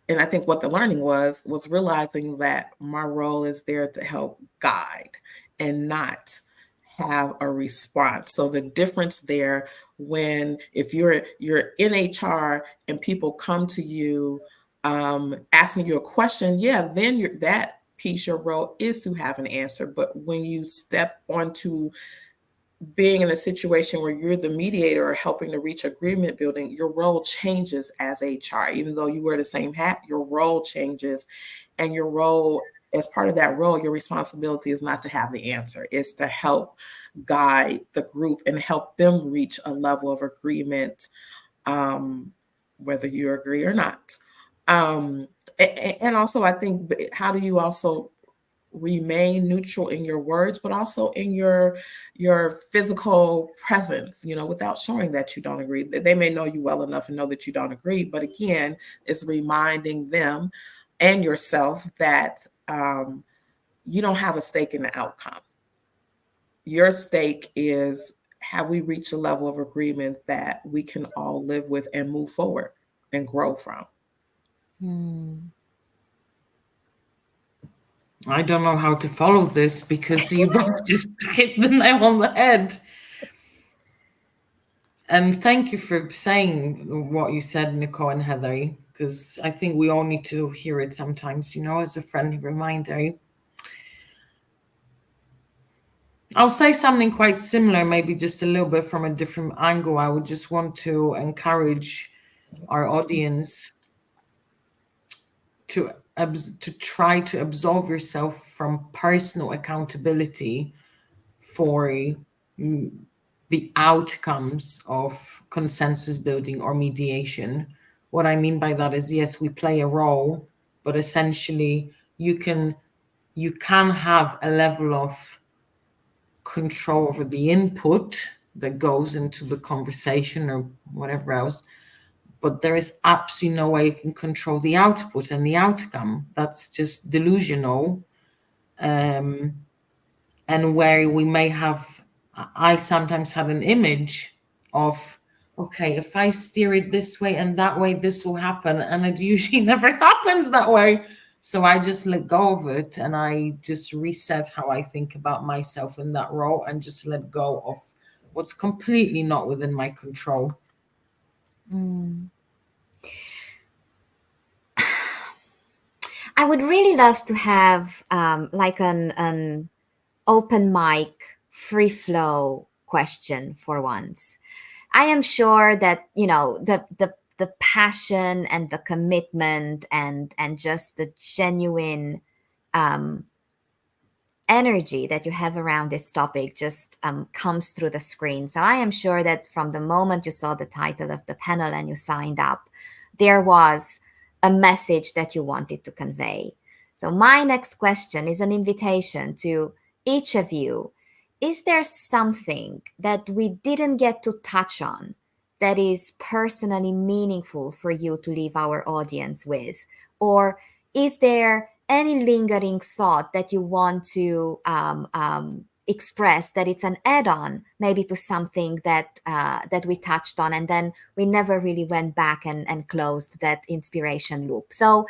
and I think what the learning was realizing that my role is there to help guide and not have a response. So the difference there, when if you're in HR and people come to you asking you a question, yeah, then that piece, your role is to have an answer. But when you step onto being in a situation where you're the mediator or helping to reach agreement building, your role changes as HR. Even though you wear the same hat, your role changes. And your role, as part of that role, your responsibility is not to have the answer, it's to help guide the group and help them reach a level of agreement, um, whether you agree or not. Um, and also, I think, how do you also remain neutral in your words, but also in your physical presence, without showing that you don't agree? They may know you well enough and know that you don't agree, but again, it's reminding them and yourself that you don't have a stake in the outcome. Your stake is, have we reached a level of agreement that we can all live with and move forward and grow from? Hmm. I don't know how to follow this because you both just hit the nail on the head. And thank you for saying what you said, Nicole and Heather, because I think we all need to hear it sometimes, as a friendly reminder. I'll say something quite similar, maybe just a little bit from a different angle. I would just want to encourage our audience to try to absolve yourself from personal accountability for the outcomes of consensus building or mediation. What I mean by that is, yes, we play a role, but essentially you can have a level of control over the input that goes into the conversation or whatever else, but there is absolutely no way you can control the output and the outcome. That's just delusional. And where we may have, I sometimes had an image of, okay, if I steer it this way and that way, this will happen. And it usually never happens that way. So I just let go of it and I just reset how I think about myself in that role and just let go of what's completely not within my control. Mm. I would really love to have like an open mic, free flow question for once. I am sure that, you know, the passion and the commitment and just the genuine um, energy that you have around this topic just comes through the screen. So I am sure that from the moment you saw the title of the panel and you signed up, there was a message that you wanted to convey. So my next question is an invitation to each of you. Is there something that we didn't get to touch on that is personally meaningful for you to leave our audience with? Or is there any lingering thought that you want to express that it's an add-on maybe to something that we touched on and then we never really went back and closed that inspiration loop? So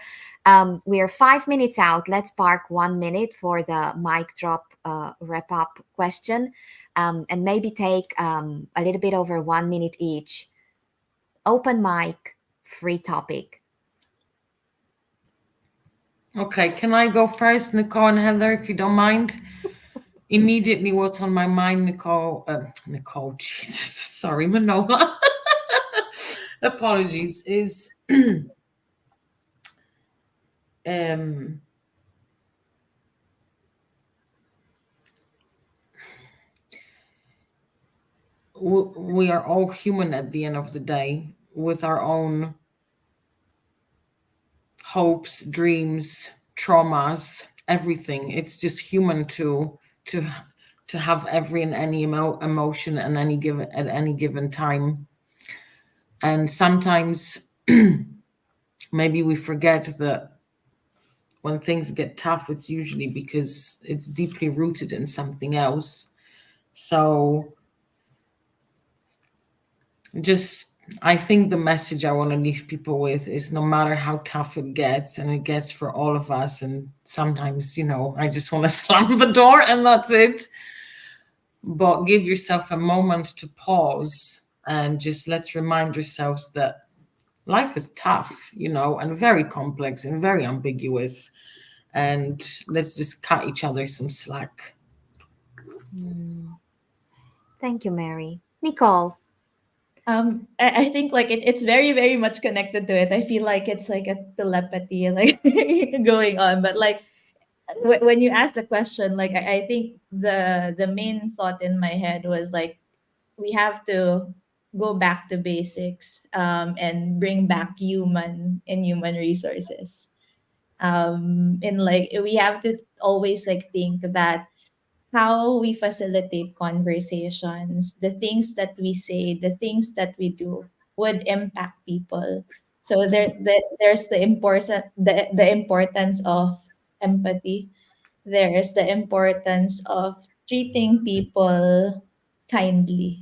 we are 5 minutes out. Let's park 1 minute for the mic drop wrap up question, and maybe take a little bit over 1 minute each. Open mic, free topic. Okay, can I go first, Nicole and Heather, if you don't mind? Immediately, what's on my mind, Nicole, Jesus, sorry, Manola. Apologies, is um, we are all human at the end of the day with our own hopes, dreams, traumas, everything. It's just human to to have every and any emotion and any given at any given time. And sometimes maybe we forget that when things get tough, it's usually because it's deeply rooted in something else. So just I think the message I want to leave people with is no matter how tough it gets, and it gets for all of us, and sometimes, you know, I just want to slam the door and that's it. But give yourself a moment to pause and just let's remind ourselves that life is tough, you know, and very complex and very ambiguous. And let's just cut each other some slack. Thank you, Mary. Nicole. I think like it's very very much connected to it. I feel like it's like a telepathy like going on, but like when you ask the question, like I think the main thought in my head was like we have to go back to basics, and bring back human resources. And like we have to always like think that how we facilitate conversations, the things that we say, the things that we do would impact people. So there's the importance of empathy. There's the importance of treating people kindly,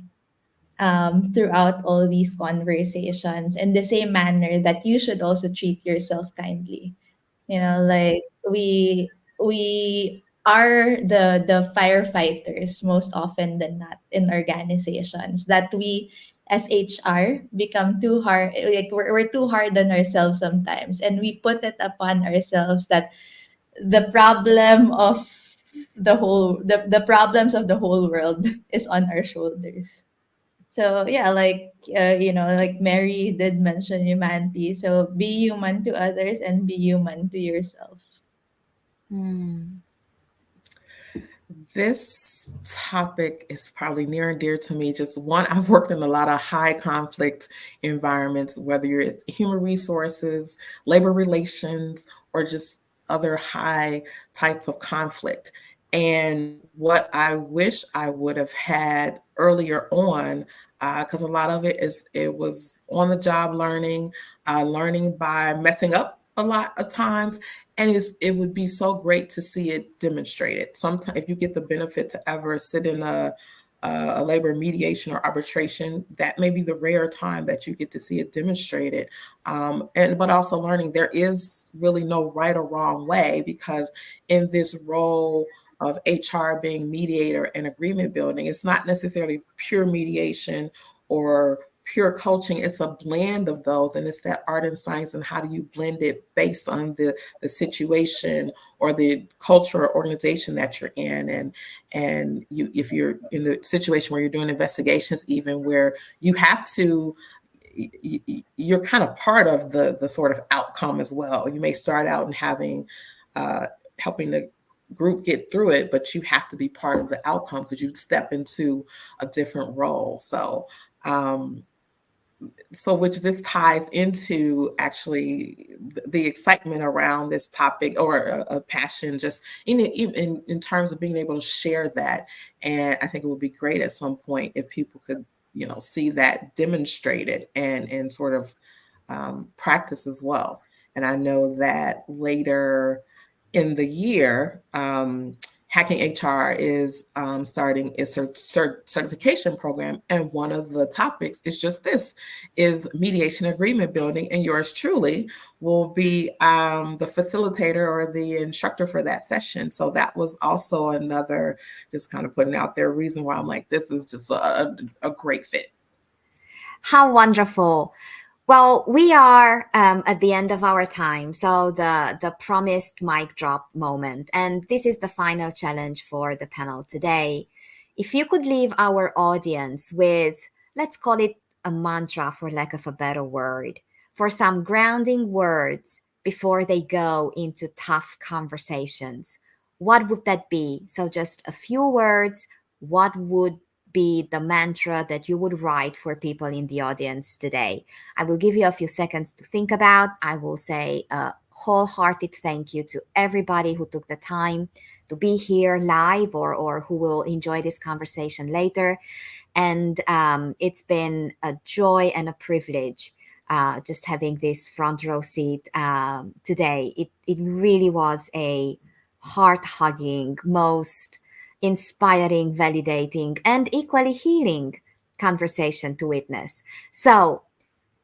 throughout all these conversations, in the same manner that you should also treat yourself kindly. You know, like we are the firefighters most often than not in organizations, that we as HR become too hard, like we're too hard on ourselves sometimes, and we put it upon ourselves that the problem of the problems of the whole world is on our shoulders. So yeah, like like Mary did mention humanity. So be human to others and be human to yourself. This topic is probably near and dear to me. Just one, I've worked in a lot of high conflict environments, whether you're in human resources, labor relations, or just other high types of conflict. And what I wish I would have had earlier on, because a lot of it was on the job learning, learning by messing up a lot of times, and it would be so great to see it demonstrated. Sometimes if you get the benefit to ever sit in a labor mediation or arbitration, that may be the rare time that you get to see it demonstrated. But also learning there is really no right or wrong way, because in this role of HR being mediator and agreement building, it's not necessarily pure mediation or pure coaching. It's a blend of those, and it's that art and science, and how do you blend it based on the situation or the culture or organization that you're in. And you, if you're in a situation where you're doing investigations, even where you have to, you're kind of part of the sort of outcome as well. You may start out and having helping the group get through it, but you have to be part of the outcome because you step into a different role. Um, so which this ties into actually the excitement around this topic, or a passion, just in terms of being able to share that. And I think it would be great at some point if people could, see that demonstrated and sort of practice as well. And I know that later in the year, Hacking HR is starting its certification program, and one of the topics is just this: is mediation agreement building, and yours truly will be the facilitator or the instructor for that session. So that was also another, just kind of putting out there, reason why I'm like, this is just a great fit. How wonderful. Well, we are at the end of our time, so the promised mic drop moment, and this is the final challenge for the panel today. If you could leave our audience with, let's call it a mantra for lack of a better word, for some grounding words before they go into tough conversations, what would that be? So just a few words. What would be the mantra that you would write for people in the audience today? I will give you a few seconds to think about. I will say a wholehearted thank you to everybody who took the time to be here live, or who will enjoy this conversation later. And it's been a joy and a privilege just having this front row seat today. It really was a heart-hugging, most inspiring, validating, and equally healing conversation to witness. So,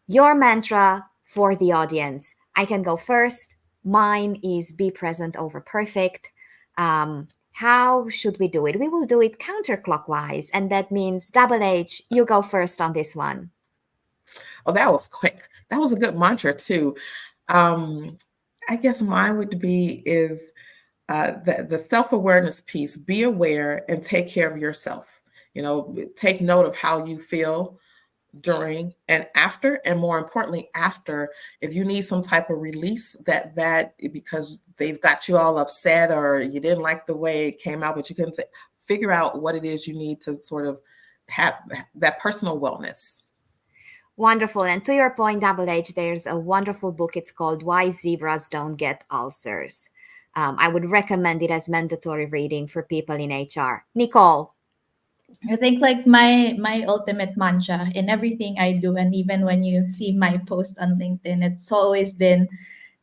your mantra for the audience. I can go first. Mine is be present over perfect. How should we do it? We will do it counterclockwise, and that means Double H, you go first on this one. Oh, that was quick. That was a good mantra too. I guess mine would be is the self-awareness piece. Be aware and take care of yourself. Take note of how you feel during and after, and more importantly, after. If you need some type of release, that because they've got you all upset or you didn't like the way it came out, but you couldn't figure out what it is you need to sort of have that personal wellness. Wonderful. And to your point, Double H, there's a wonderful book. It's called Why Zebras Don't Get Ulcers. I would recommend it as mandatory reading for people in HR. Nicole. I think like my ultimate mantra in everything I do, and even when you see my post on LinkedIn, it's always been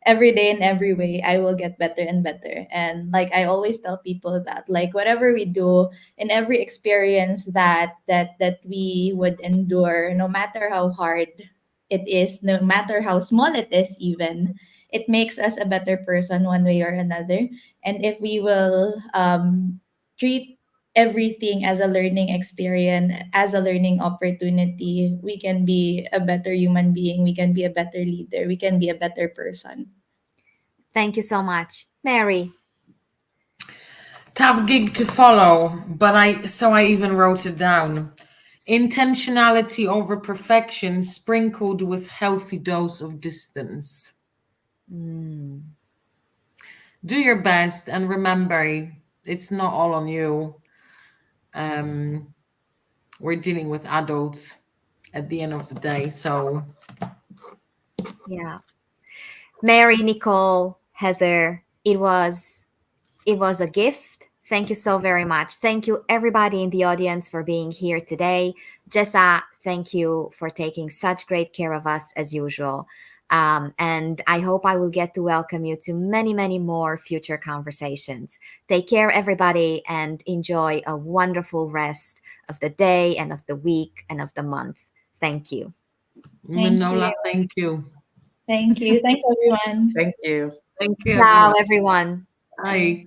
every day in every way I will get better and better. And like I always tell people that like whatever we do, in every experience that we would endure, no matter how hard it is, no matter how small it is, even it makes us a better person one way or another. And if we will treat everything as a learning experience, as a learning opportunity, we can be a better human being, we can be a better leader, we can be a better person. Thank you so much. Mary. Tough gig to follow, but I even wrote it down. Intentionality over perfection, sprinkled with healthy dose of distance. Do your best, and remember, it's not all on you. We're dealing with adults at the end of the day, so Yeah. Mary, Nicole, Heather, it was a gift. Thank you so very much. Thank you, everybody in the audience, for being here today. Jessa, thank you for taking such great care of us as usual. And I hope I will get to welcome you to many, many more future conversations. Take care, everybody, and enjoy a wonderful rest of the day and of the week and of the month. Thank you. Manola, thank you. Thank you. Thanks, everyone. Thank you. Thank you, Ciao, everyone. everyone. Bye.